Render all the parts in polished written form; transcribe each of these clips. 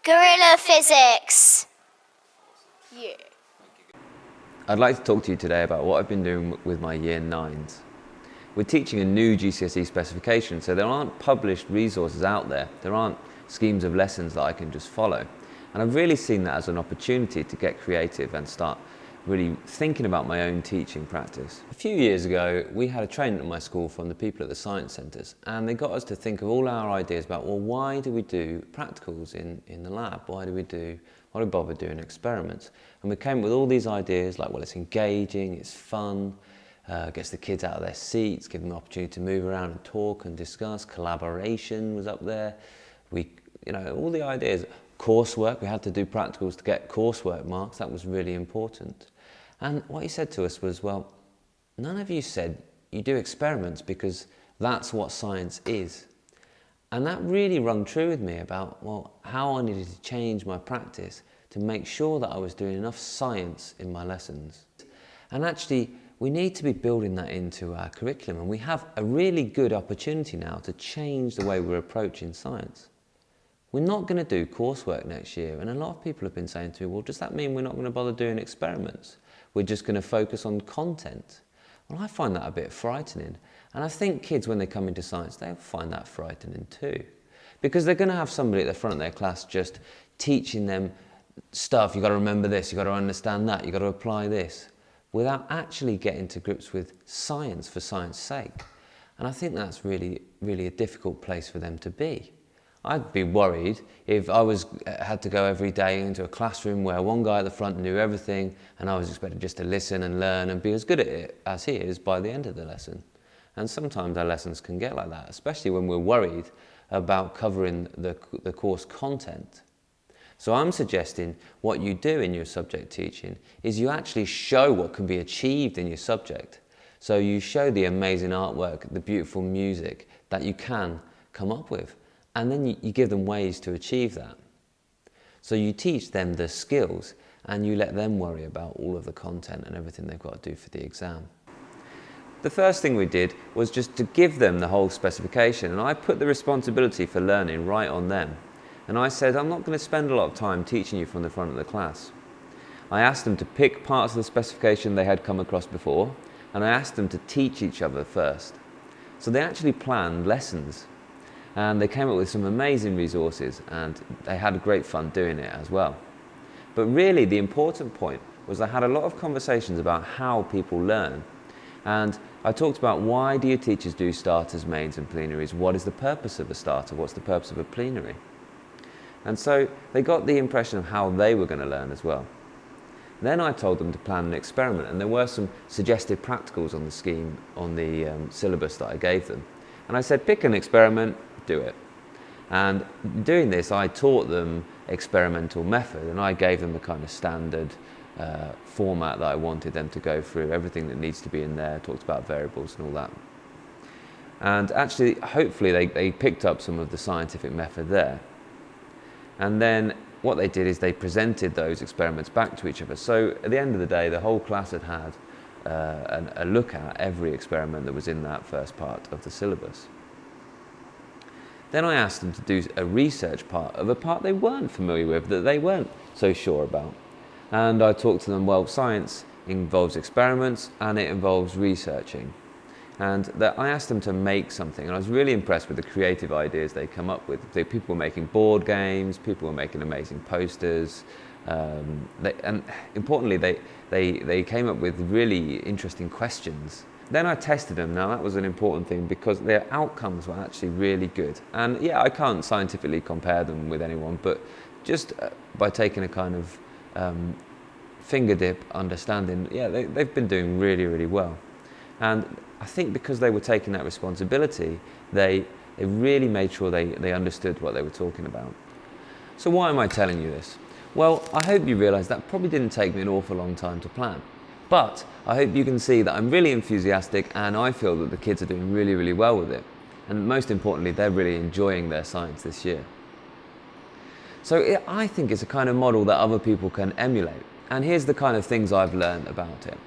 Gorilla physics. Yeah. I'd like to talk to you today about what I've been doing with my Year 9s. We're teaching a new GCSE specification, so there aren't published resources out there. There aren't schemes of lessons that I can just follow. And I've really seen that as an opportunity to get creative and start really thinking about my own teaching practice. A few years ago, we had a training at my school from the people at the science centres, and they got us to think of all our ideas about, well, why do we do practicals in the lab? Why do we bother doing experiments? And we came up with all these ideas like, well, it's engaging, it's fun, gets the kids out of their seats, give them the opportunity to move around and talk and discuss. Collaboration was up there. All the ideas. Coursework, we had to do practicals to get coursework marks. That was really important. And what he said to us was, well, none of you said you do experiments because that's what science is. And that really rung true with me about, well, how I needed to change my practice to make sure that I was doing enough science in my lessons. And actually, we need to be building that into our curriculum, and we have a really good opportunity now to change the way we're approaching science. We're not going to do coursework next year, and a lot of people have been saying to me, well, does that mean we're not going to bother doing experiments? We're just going to focus on content. Well, I find that a bit frightening, and I think kids, when they come into science, they'll find that frightening too, because they're going to have somebody at the front of their class just teaching them stuff. You've got to remember this, you've got to understand that, you've got to apply this, without actually getting to grips with science for science sake. And I think that's really, really a difficult place for them to be. I'd be worried if I had to go every day into a classroom where one guy at the front knew everything and I was expected just to listen and learn and be as good at it as he is by the end of the lesson. And sometimes our lessons can get like that, especially when we're worried about covering the course content. So I'm suggesting what you do in your subject teaching is you actually show what can be achieved in your subject. So you show the amazing artwork, the beautiful music that you can come up with. And then you give them ways to achieve that. So you teach them the skills and you let them worry about all of the content and everything they've got to do for the exam. The first thing we did was just to give them the whole specification, and I put the responsibility for learning right on them. And I said, I'm not going to spend a lot of time teaching you from the front of the class. I asked them to pick parts of the specification they had come across before, and I asked them to teach each other first. So they actually planned lessons. And they came up with some amazing resources, and they had great fun doing it as well. But really the important point was I had a lot of conversations about how people learn. And I talked about, why do your teachers do starters, mains and plenaries? What is the purpose of a starter? What's the purpose of a plenary? And so they got the impression of how they were going to learn as well. Then I told them to plan an experiment, and there were some suggested practicals on the scheme, on the syllabus that I gave them. And I said, pick an experiment, do it. And doing this, I taught them experimental method, and I gave them a kind of standard format that I wanted them to go through, everything that needs to be in there, talked about variables and all that. And actually, hopefully they picked up some of the scientific method there. And then what they did is they presented those experiments back to each other. So at the end of the day, the whole class had a look at every experiment that was in that first part of the syllabus. Then I asked them to do a research part of a part they weren't familiar with, that they weren't so sure about. And I talked to them, well, science involves experiments and it involves researching. And I asked them to make something, and I was really impressed with the creative ideas they come up with. People were making board games, people were making amazing posters, and importantly, they came up with really interesting questions. Then I tested them. Now that was an important thing because their outcomes were actually really good. And yeah, I can't scientifically compare them with anyone, but just by taking a kind of finger dip understanding, yeah, they've been doing really, really well. And I think because they were taking that responsibility, they really made sure they understood what they were talking about. So why am I telling you this? Well, I hope you realise that probably didn't take me an awful long time to plan. But I hope you can see that I'm really enthusiastic, and I feel that the kids are doing really, really well with it. And most importantly, they're really enjoying their science this year. So I think it's a kind of model that other people can emulate. And here's the kind of things I've learned about it.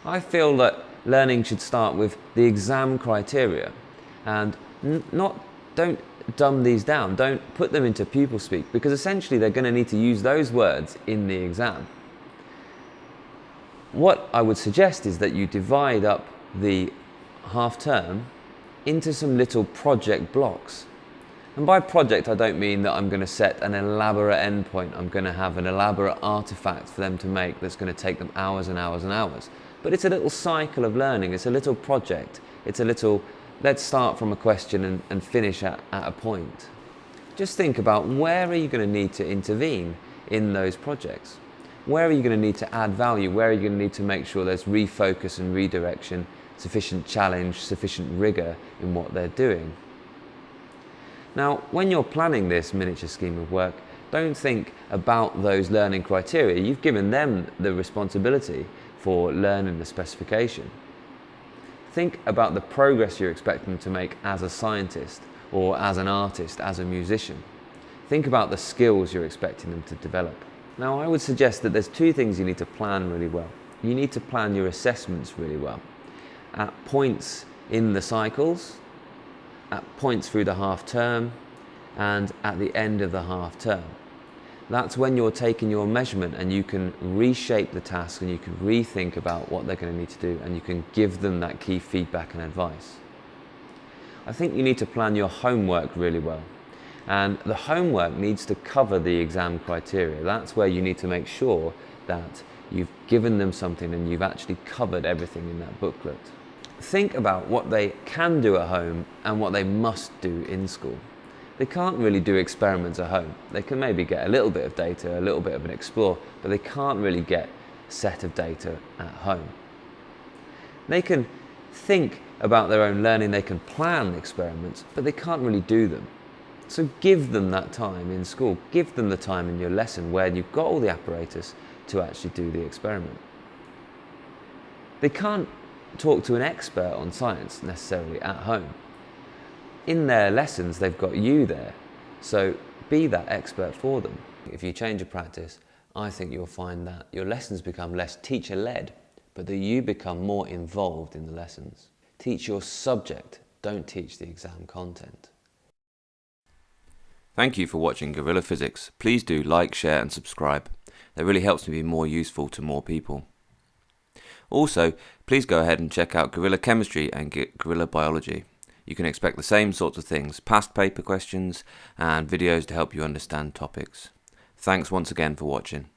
I feel that learning should start with the exam criteria, and don't dumb these down. Don't put them into pupil speak, because essentially they're going to need to use those words in the exam. What I would suggest is that you divide up the half term into some little project blocks. And by project, I don't mean that I'm going to set an elaborate endpoint. I'm going to have an elaborate artifact for them to make that's going to take them hours and hours and hours. But it's a little cycle of learning. It's a little project. It's a little, let's start from a question and finish at a point. Just think about, where are you going to need to intervene in those projects? Where are you going to need to add value? Where are you going to need to make sure there's refocus and redirection, sufficient challenge, sufficient rigor in what they're doing? Now, when you're planning this miniature scheme of work, don't think about those learning criteria. You've given them the responsibility for learning the specification. Think about the progress you're expecting them to make as a scientist, or as an artist, as a musician. Think about the skills you're expecting them to develop. Now, I would suggest that there's two things you need to plan really well. You need to plan your assessments really well. At points in the cycles, at points through the half term, and at the end of the half term. That's when you're taking your measurement and you can reshape the task and you can rethink about what they're going to need to do, and you can give them that key feedback and advice. I think you need to plan your homework really well. And the homework needs to cover the exam criteria. That's where you need to make sure that you've given them something and you've actually covered everything in that booklet. Think about what they can do at home and what they must do in school. They can't really do experiments at home. They can maybe get a little bit of data, a little bit of an explore, but they can't really get a set of data at home. They can think about their own learning, they can plan experiments, but they can't really do them. So give them that time in school. Give them the time in your lesson where you've got all the apparatus to actually do the experiment. They can't talk to an expert on science necessarily at home. In their lessons, they've got you there, so be that expert for them. If you change your practice, I think you'll find that your lessons become less teacher-led, but that you become more involved in the lessons. Teach your subject, don't teach the exam content. Thank you for watching Gorilla Physics. Please do like, share and subscribe. That really helps me be more useful to more people. Also, please go ahead and check out Gorilla Chemistry and Gorilla Biology. You can expect the same sorts of things, past paper questions and videos to help you understand topics. Thanks once again for watching.